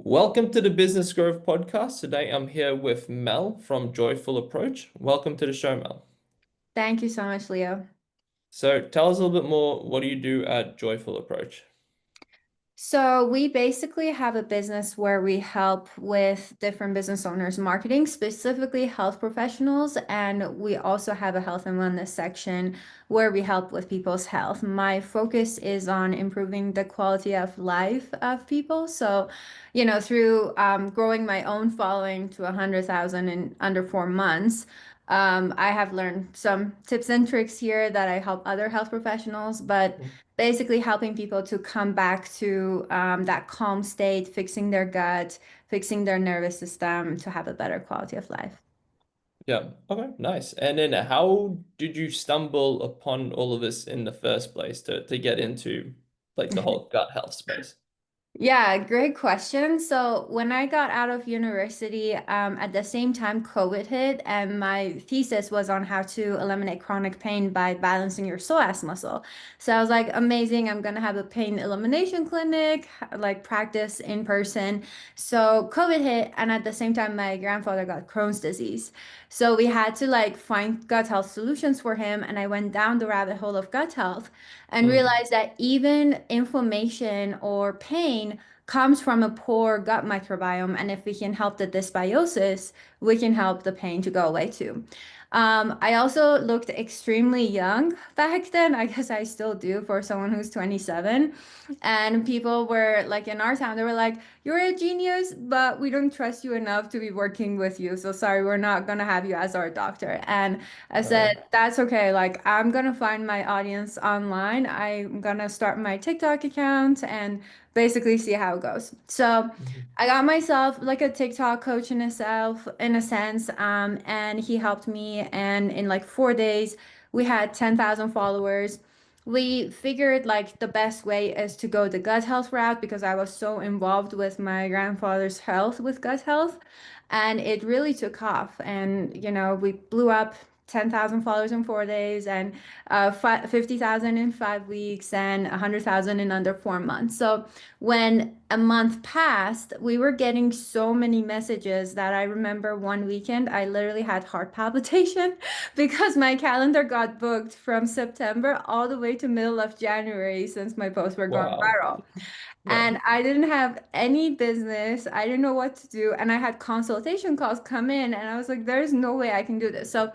Welcome to the Business Growth Podcast. Today I'm here with Mel from Joyful Approach. Welcome to the show, Mel. Thank you so much, Leo. So tell us a little bit more. What do you do at Joyful Approach? So we basically have a business where we help with different business owners marketing, specifically health professionals, and we also have a health and wellness section where we help with people's health. My focus is on improving the quality of life of people. So, through growing my own following to 100,000 in under 4 months. I have learned some tips and tricks here that I help other health professionals, but basically helping people to come back to that calm state, fixing their gut, fixing their nervous system to have a better quality of life. Yeah. Okay. Nice. And then how did you stumble upon all of this in the first place to get into like the whole gut health space? Yeah, great question. So when I got out of university, at the same time COVID hit, and my thesis was on how to eliminate chronic pain by balancing your psoas muscle. So I was like, amazing, I'm gonna have a pain elimination clinic, like practice in person. So COVID hit, and at the same time, my grandfather got Crohn's disease. So we had to like find gut health solutions for him, and I went down the rabbit hole of gut health and Mm. realize that even inflammation or pain comes from a poor gut microbiome. And if we can help the dysbiosis, we can help the pain to go away too. I also looked extremely young back then. I guess I still do for someone who's 27. And people were like in our town, they were like, "You're a genius, but we don't trust you enough to be working with you. So sorry, we're not gonna have you as our doctor." And I Right. said, "That's okay. Like, I'm gonna find my audience online. I'm gonna start my TikTok account and basically see how it goes." So Mhm. I got myself like a TikTok coach in a sense, and he helped me. And in like 4 days, we had 10,000 followers. We figured like the best way is to go the gut health route because I was so involved with my grandfather's health with gut health, and it really took off. And we blew up 10,000 followers in 4 days and 50,000 in 5 weeks and 100,000 in under 4 months. So when a month passed, we were getting so many messages that I remember one weekend I literally had heart palpitation because my calendar got booked from September all the way to middle of January since my posts were gone Wow. viral. Yeah. And I didn't have any business. I didn't know what to do. And I had consultation calls come in, and I was like, there's no way I can do this. So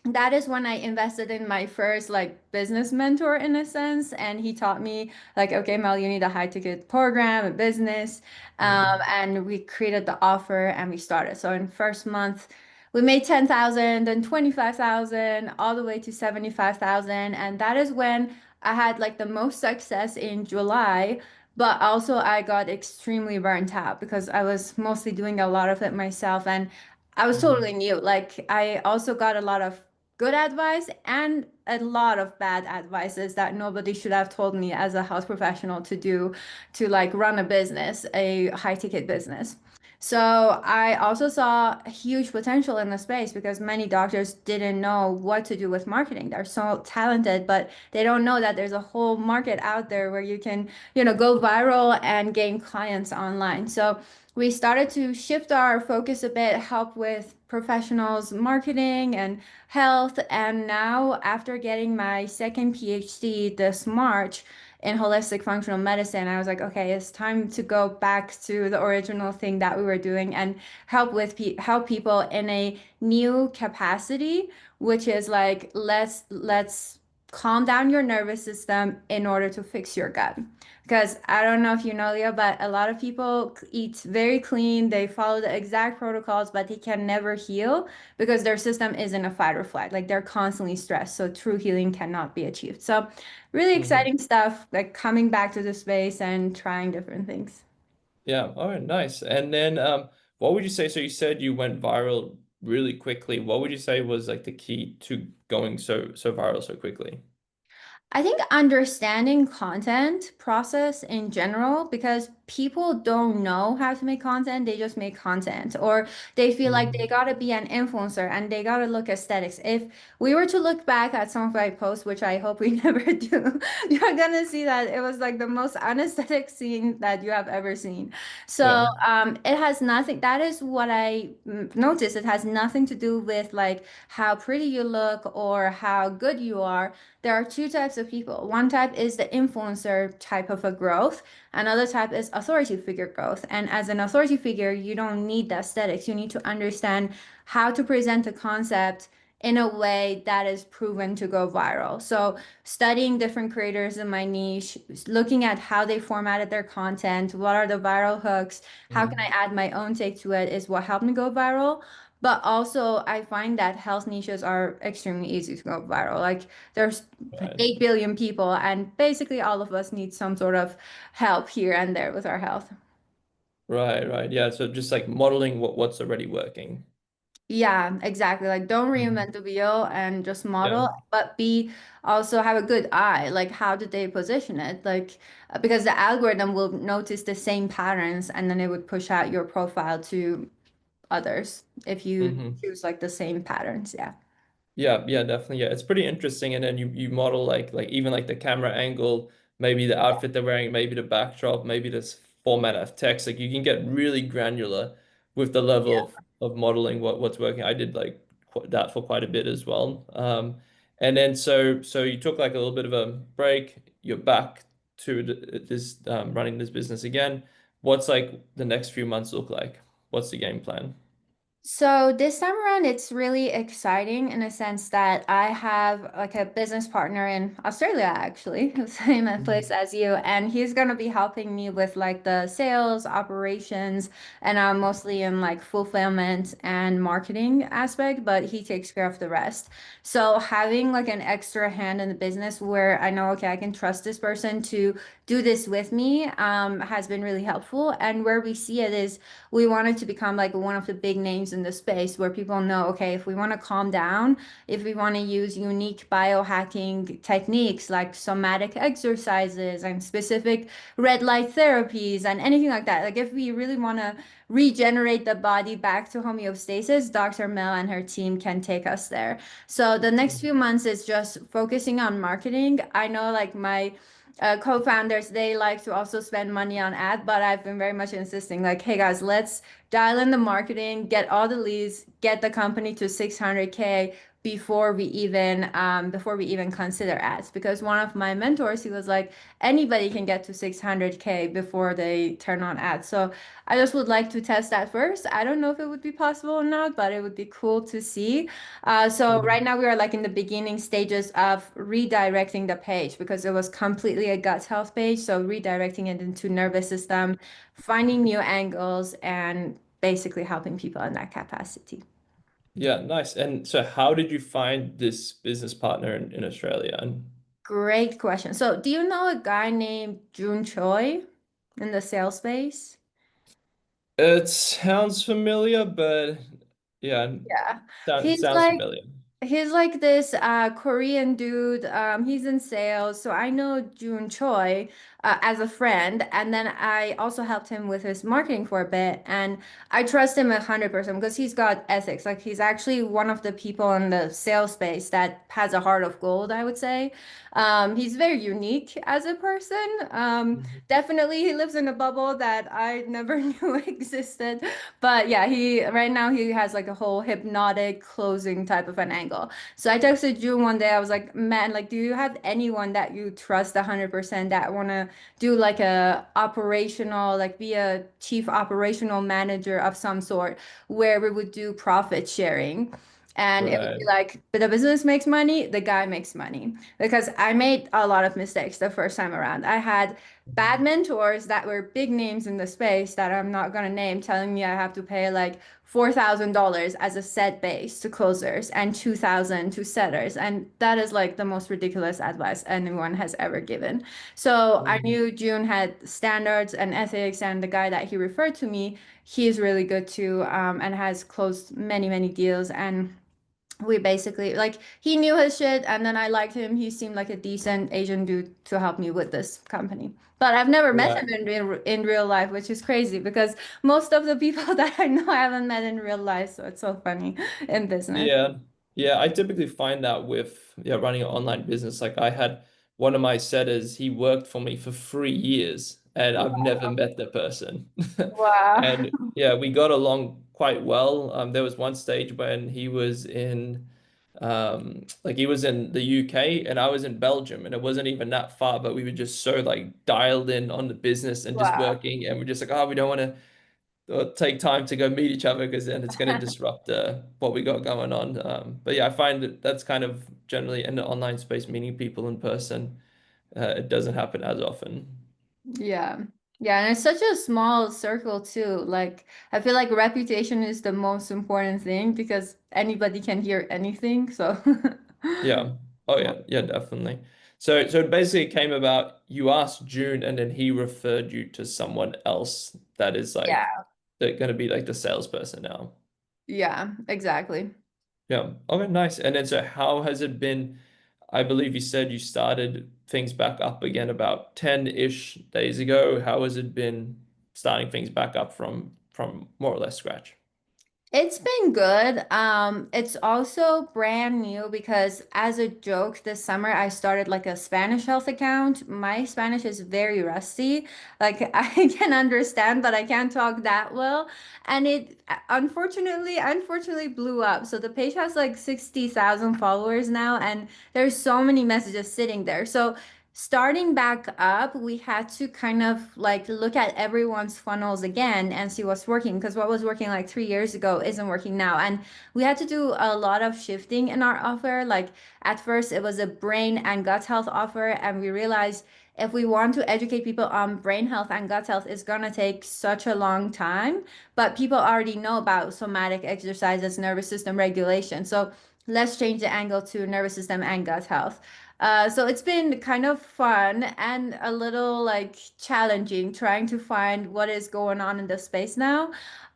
that is when I invested in my first like business mentor in a sense. And he taught me like, okay, Mel, you need a high ticket program, a business. Mm. And we created the offer and we started. So in first month, we made 10,000, then 25,000, all the way to 75,000. And that is when I had like the most success in July. But also I got extremely burnt out because I was mostly doing a lot of it myself. And I was Mhm. totally new. Like I also got a lot of good advice and a lot of bad advices that nobody should have told me as a health professional to do to like run a business, a high ticket business. So I also saw huge potential in the space because many doctors didn't know what to do with marketing. They're so talented, but they don't know that there's a whole market out there where you can, go viral and gain clients online. So we started to shift our focus a bit, help with professionals, marketing and health. And now, after getting my second PhD this March in holistic functional medicine, I was like, okay, it's time to go back to the original thing that we were doing and help people in a new capacity, which is like let's calm down your nervous system in order to fix your gut. Because I don't know if you know, Leah, but a lot of people eat very clean. They follow the exact protocols, but they can never heal because their system is in a fight or flight. Like they're constantly stressed. So true healing cannot be achieved. So really Mhm. exciting stuff, like coming back to the space and trying different things. Yeah. All right. Nice. And then what would you say? So you said you went viral really quickly. What would you say was like the key to going so viral so quickly? I think understanding content process in general, because people don't know how to make content, they just make content, or they feel like they Mm. gotta be an influencer and they gotta look aesthetics. If we were to look back at some of my posts, which I hope we never do, you're gonna see that it was like the most unaesthetic scene that you have ever seen. So Yeah. it has nothing, that is what I noticed. It has nothing to do with like how pretty you look or how good you are. There are two types of people. One type is the influencer type of a growth. Another type is authority figure growth. And as an authority figure, you don't need the aesthetics. You need to understand how to present a concept in a way that is proven to go viral. So, studying different creators in my niche, looking at how they formatted their content, what are the viral hooks, how can I Mm. add my own take to it is what helped me go viral. But also, I find that health niches are extremely easy to go viral. Like, there's Right. 8 billion people, and basically all of us need some sort of help here and there with our health. Right, right. Yeah. So just like modeling what's already working. Yeah, exactly. Like, don't Mhm. reinvent the wheel and just Yeah. model, but be also have a good eye. Like, how did they position it? Like, because the algorithm will notice the same patterns and then it would push out your profile to others if you Hmm. choose like the same patterns. Yeah. Yeah, yeah, definitely. Yeah, it's pretty interesting. And then you model like even like the camera angle, maybe the outfit they're wearing, maybe the backdrop, maybe this format of text. Like you can get really granular with the level of modeling what's working. I did like that for quite a bit as well. And then so you took like a little bit of a break. You're back to this running this business again. What's like the next few months look like? What's the game plan? So this time around, it's really exciting in a sense that I have like a business partner in Australia, actually, same place Mhm. as you, and he's gonna be helping me with like the sales, operations, and I'm mostly in like fulfillment and marketing aspect, but he takes care of the rest. So having like an extra hand in the business where I know, okay, I can trust this person to do this with me, has been really helpful. And where we see it is we wanted to become like one of the big names in the space where people know, okay, if we want to calm down, if we want to use unique biohacking techniques like somatic exercises and specific red light therapies and anything like that, like if we really want to regenerate the body back to homeostasis, Dr. Mel and her team can take us there. So the next few months is just focusing on marketing. I know like my co-founders, they like to also spend money on ad, but I've been very much insisting like, hey guys, let's dial in the marketing, get all the leads, get the company to 600K before we even consider ads. Because one of my mentors, he was like, anybody can get to 600K before they turn on ads. So I just would like to test that first. I don't know if it would be possible or not, but it would be cool to see. So right Mhm. now we are like in the beginning stages of redirecting the page because it was completely a gut health page. So redirecting it into nervous system, finding new angles, and basically helping people in that capacity. Yeah, nice. And so how did you find this business partner in Australia? And Great question. So do you know a guy named Jun Choi in the sales space? it sounds familiar, but yeah, Yeah. it He's sounds like familiar. He's like this Korean dude. He's in sales, so I know Jun Choi as a friend, and then I also helped him with his marketing for a bit, and I trust him 100% because he's got ethics. Like he's actually one of the people in the sales space that has a heart of gold, I would say. He's very unique as a person. Mhm. Definitely, he lives in a bubble that I never knew existed. But yeah, he right now he has like a whole hypnotic closing type of an angle. So I texted June one day. I was like, man, like, do you have anyone that you trust 100% that wanna do like a operational, like be a chief operational manager of some sort, where we would do profit sharing? And it would be Right. like, but the business makes money, the guy makes money. Because I made a lot of mistakes the first time around. I had bad mentors that were big names in the space that I'm not gonna name telling me I have to pay like $4,000 as a set base to closers and 2,000 to setters. And that is like the most ridiculous advice anyone has ever given. So I Mhm. knew June had standards and ethics, and the guy that he referred to me, he's really good too, and has closed many, many deals. And we basically like he knew his shit and then I liked him. He seemed like a decent Asian dude to help me with this company. But I've never met Right. him in real life, which is crazy because most of the people that I know I haven't met in real life, so it's so funny in business. Yeah. Yeah, I typically find that with running an online business. Like I had one of my setters, he worked for me for 3 years and I've never met the person. Wow. And yeah, we got along quite well. There was one stage when he was in like he was in the UK and I was in Belgium and it wasn't even that far, but we were just so like dialed in on the business and just Wow. working and we're just like, oh, we don't want to take time to go meet each other because then it's going to disrupt what we got going on. But yeah, I find that that's kind of generally in the online space, meeting people in person. It doesn't happen as often. Yeah. Yeah, and it's such a small circle too. Like I feel like reputation is the most important thing because anybody can hear anything. So Yeah. Oh yeah. Yeah, definitely. So it basically came about you asked June and then he referred you to someone else that is like yeah. they're going to be like the salesperson now. Yeah, exactly. Yeah. Okay, nice. And then so how has it been? I believe you said you started things back up again about 10-ish days ago. How has it been starting things back up from more or less scratch? It's been good. It's also brand new because as a joke this summer I started like a Spanish health account. My Spanish is very rusty. Like I can understand, but I can't talk that well. And it unfortunately blew up. So the page has like 60,000 followers now, and there's so many messages sitting there. So starting back up, we had to kind of like look at everyone's funnels again and see what's working because what was working like 3 years ago isn't working now. And we had to do a lot of shifting in our offer. Like at first, it was a brain and gut health offer, and we realized if we want to educate people on brain health and gut health, it's gonna take such a long time. But people already know about somatic exercises, nervous system regulation. So let's change the angle to nervous system and gut health. So it's been kind of fun and a little like challenging trying to find what is going on in the space now.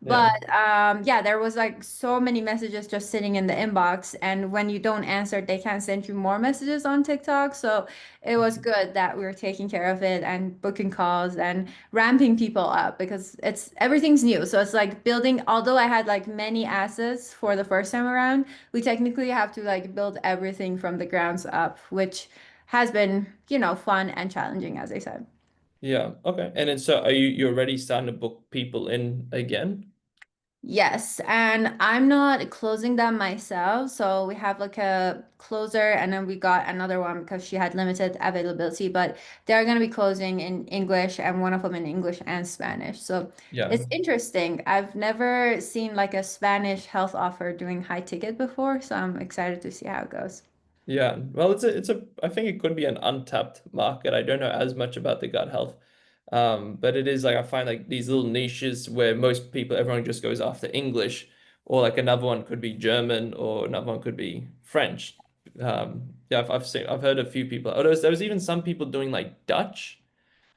Yeah. But yeah, there was like so many messages just sitting in the inbox, and when you don't answer, they can send you more messages on TikTok. So it was good that we were taking care of it and booking calls and ramping people up because it's everything's new. So it's like building, although I had like many assets for the first time around, we technically have to like build everything from the grounds up, which has been, fun and challenging, as I said. Yeah. Okay. And then so are you already starting to book people in again? Yes, and I'm not closing them myself. So we have like a closer, and then we got another one because she had limited availability, but they're going to be closing in English and one of them in English and Spanish. So Yeah. it's interesting. I've never seen like a Spanish health offer doing high ticket before, so I'm excited to see how it goes. Yeah, well, it's a I think it could be an untapped market. I don't know as much about the gut health, but it is like I find like these little niches where most people, everyone just goes after English, or like another one could be German, or another one could be French. Yeah, I've heard a few people. Oh, there was even some people doing like Dutch,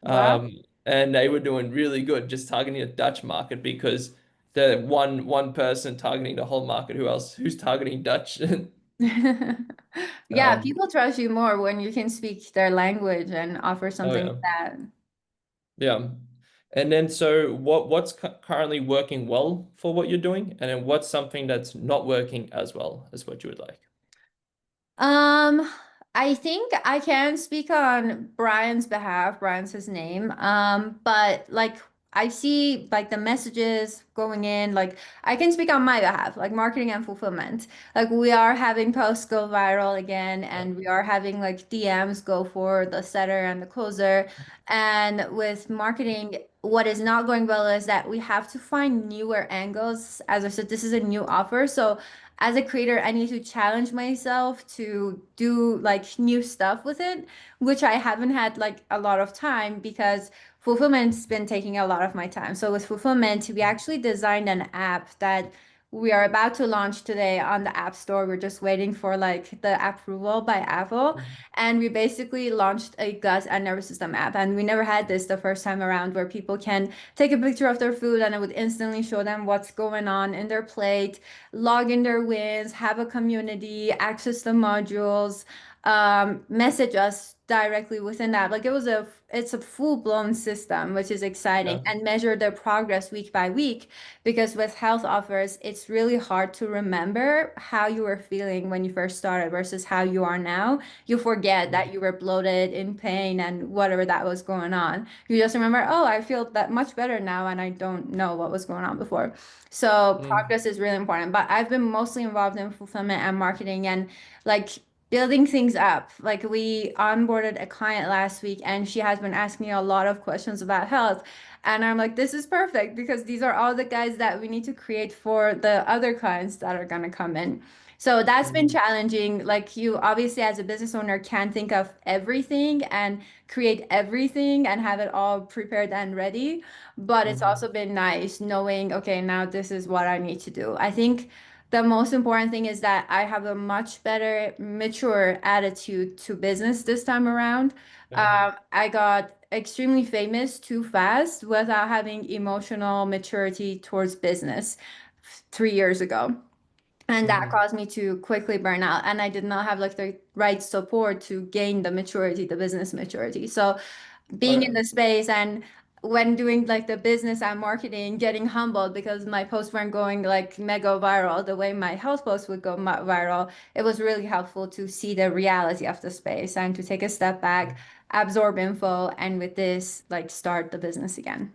Wow. and they were doing really good just targeting the Dutch market because the one person targeting the whole market. Who's targeting Dutch? Yeah, Um, people trust you more when you can speak their language and offer oh something yeah. that. Yeah. And then so what's currently working well for what you're doing, and then what's something that's not working as well as what you would like? Um, I think I can speak on Brian's behalf. Brian's his name. But like I see like the messages going in, like I can speak on my behalf, like marketing and fulfillment. Like we are having posts go viral again, Yeah. and we are having like DMs go for the setter and the closer. And with marketing, what is not going well is that we have to find newer angles. As I said, this is a new offer, so as a creator, I need to challenge myself to do like new stuff with it, which I haven't had like a lot of time because fulfillment's been taking a lot of my time. So with fulfillment, we actually designed an app that we are about to launch today on the App Store. We're just waiting for like the approval by Apple. Mhm. And we basically launched a gut and nervous system app. And we never had this the first time around where people can take a picture of their food and it would instantly show them what's going on in their plate, log in their wins, have a community, access the modules, message us directly within that. Like it's a full-blown system, which is exciting, Yeah. and measure their progress week by week. Because with health offers, it's really hard to remember how you were feeling when you first started versus how you are now. You forget that you were bloated, in pain, and whatever that was going on. You just remember, oh, I feel that much better now, and I don't know what was going on before. So Mm. progress is really important. But I've been mostly involved in fulfillment and marketing and like building things up. Like we onboarded a client last week and she has been asking me a lot of questions about health. And I'm like, this is perfect because these are all the guys that we need to create for the other clients that are going to come in. So that's been Mhm. challenging. Like you obviously as a business owner can think of everything and create everything and have it all prepared and ready. But it's Mhm. also been nice knowing, okay, now this is what I need to do. I think the most important thing is that I have a much better, mature attitude to business this time around. Yeah. I got extremely famous too fast without having emotional maturity towards business 3 years ago. And that Mhm. caused me to quickly burn out. And I did not have like the right support to gain the maturity, the business maturity. So Oh being in yeah. the space and when doing like the business and marketing, getting humbled because my posts weren't going like mega viral the way my health posts would go viral. It was really helpful to see the reality of the space and to take a step back, absorb info, and with this, like start the business again.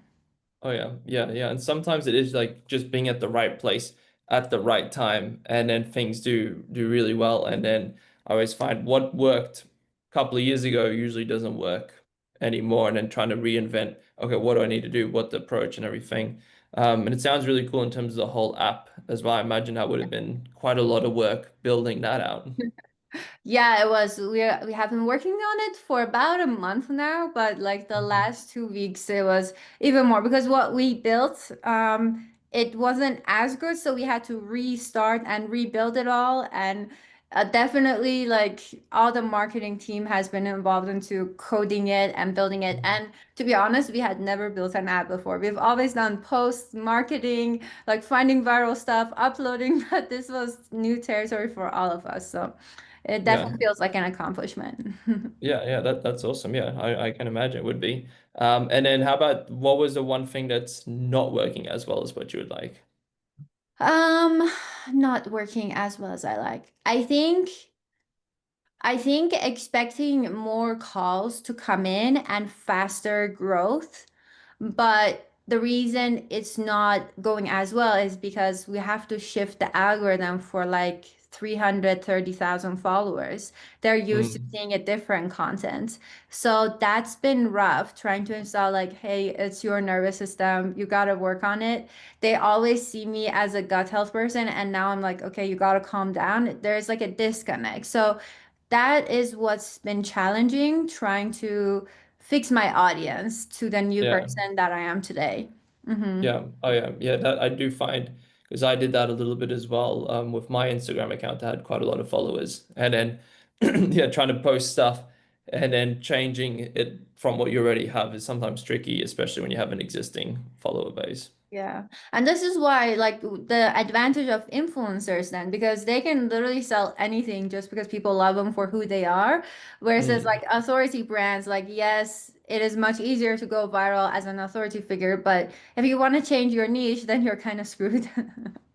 Oh yeah, yeah, yeah. And sometimes it is like just being at the right place at the right time, and then things do really well. And then I always find what worked a couple of years ago usually doesn't work anymore. And then trying to reinvent, okay, what do I need to do? What the approach and everything. And it sounds really cool in terms of the whole app as well. I imagine that would have been quite a lot of work building that out. Yeah, it was. We have been working on it for about a month now, but like the Mhm. last 2 weeks, it was even more because what we built, it wasn't as good, so we had to restart and rebuild it all. And definitely, like all the marketing team has been involved into coding it and building it. Mhm. And to be honest, we had never built an app before. We've always done post marketing, like finding viral stuff, uploading, but this was new territory for all of us. So. It Yeah. definitely feels like an accomplishment. Yeah, yeah, that's awesome. Yeah, I can imagine it would be. And then how about what was the one thing that's not working as well as what you would like? Um, Not working as well as I like. I think expecting more calls to come in and faster growth, but the reason it's not going as well is because we have to shift the algorithm for like 330,000 followers. They're used to Mm, seeing a different content. So that's been rough trying to install like, hey, it's your nervous system. You got to work on it. They always see me as a gut health person, and now I'm like, okay, you got to calm down. There's like a disconnect. So that is what's been challenging, trying to fix my audience to the new yeah, person that I am today. Hmm. yeah. Oh yeah, yeah. That I do find because I did that a little bit as well. With my Instagram account, I had quite a lot of followers, and then yeah, trying to post stuff and then changing it from what you already have is sometimes tricky, especially when you have an existing follower base. Yeah. And this is why, like, the advantage of influencers then, because they can literally sell anything just because people love them for who they are. Versus, Mm. like, authority brands, like, yes, it is much easier to go viral as an authority figure, but if you want to change your niche, then you're kind of screwed.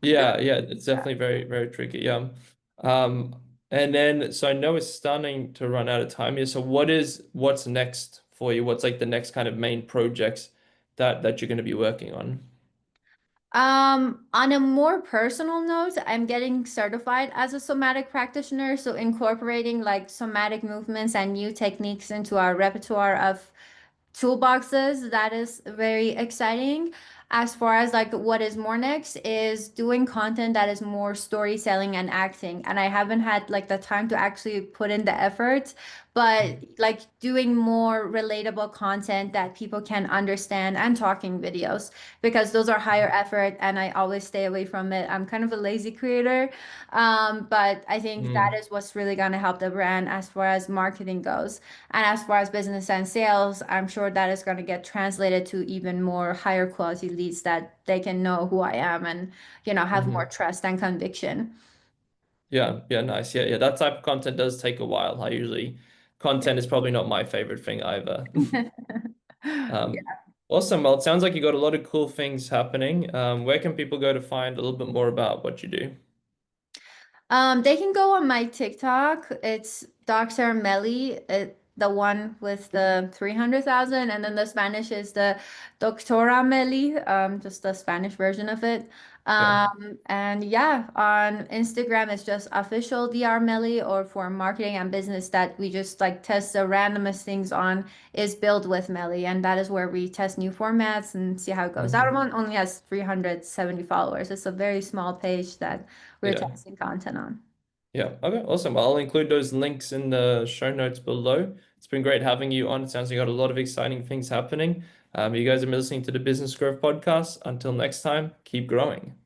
Yeah, yeah, it's Yeah. definitely very, very tricky. Yeah. Um, and then so I know it's starting to run out of time here. So what's next for you? What's like the next kind of main projects that you're going to be working on? On a more personal note, I'm getting certified as a somatic practitioner, so incorporating like somatic movements and new techniques into our repertoire of toolboxes. That is very exciting. As far as like what is more next is doing content that is more storytelling and acting. And I haven't had like the time to actually put in the effort, but like doing more relatable content that people can understand and talking videos because those are higher effort and I always stay away from it. I'm kind of a lazy creator. But I think that Mm, is what's really going to help the brand as far as marketing goes. And as far as business and sales, I'm sure that is going to get translated to even more higher quality leads that they can know who I am and, have more hmm. trust and conviction. Yeah, yeah, nice. Yeah, yeah. That type of content does take a while. Content is probably not my favorite thing either. Um, awesome. Well, it sounds like you got a lot of cool things happening. Where can people go to find a little bit more about what you do? They can go on my TikTok. It's Dr. Melly, the one with the 300,000, and then the Spanish is the Doctora Melly, just the Spanish version of it. Yeah. And yeah, on Instagram it's just official Dr. Melly, or for marketing and business that we just like test the randomest things on is Build with Melly, and that is where we test new formats and see how it goes. That Hmm. one only has 370 followers. It's a very small page that we're Yeah. testing content on. Yeah. Okay. Awesome. Well, I'll include those links in the show notes below. It's been great having you on. It sounds like you got a lot of exciting things happening. You guys have been listening to the Business Growth Podcast. Until next time, keep growing.